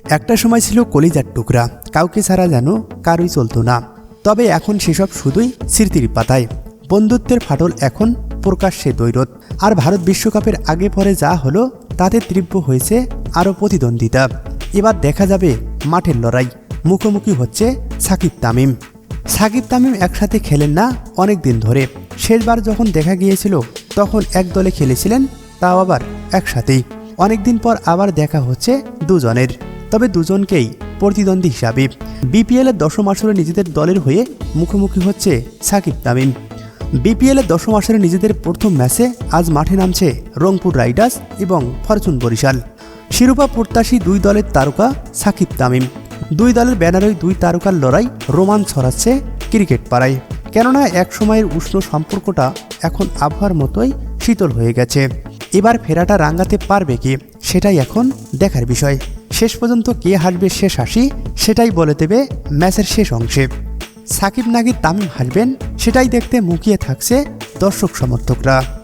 একটা সময় ছিল কলিজার টুকরা, কাউকে ছাড়া যেন কারুই চলতো না। তবে এখন সেসব শুধুই স্মৃতির পাতায়। বন্ধুত্বের ফাটল এখন প্রকাশ্যে দৈরত। আর ভারত বিশ্বকাপের আগে পরে যা হলো তাতে তীব্র হয়েছে আরও প্রতিদ্বন্দ্বিতা। এবার দেখা যাবে মাঠের লড়াই। মুখোমুখি হচ্ছে সাকিব তামিম। সাকিব তামিম একসাথে খেলেন না অনেক দিন ধরে। শেষবার যখন দেখা গিয়েছিল তখন এক দলে খেলেছিলেন, তাও আবার একসাথেই। অনেকদিন পর আবার দেখা হচ্ছে দুজনের, তবে দুজনকেই প্রতিদ্বন্দ্বী হিসাবে। বিপিএলের দশম আসরে নিজেদের দলের হয়ে মুখোমুখি হচ্ছে সাকিব তামিম। বিপিএলের দশম আসরে নিজেদের প্রথম ম্যাচে আজ মাঠে নামছে রংপুর রাইডার্স এবং ফরচুন বরিশাল। শিরোপা প্রত্যাশী দুই দলের তারকা সাকিব তামিম। দুই দলের ব্যানারেই দুই তারকার লড়াই রোমাঞ্চ ছড়াচ্ছে ক্রিকেট পাড়ায়। কেননা এক সময়ের উষ্ণ সম্পর্কটা এখন আবহাওয়ার মতোই শীতল হয়ে গেছে। এবার ফেরাটা রাঙাতে পারবে কি, সেটাই এখন দেখার বিষয়। শেষ পর্যন্ত কে হাসবে শেষ হাসি, সেটাই বলে দেবে ম্যাচের শেষ অংশে। সাকিব নাকি তামিম হাসবেন, সেটাই দেখতে মুখিয়ে থাকছে দর্শক সমর্থকরা।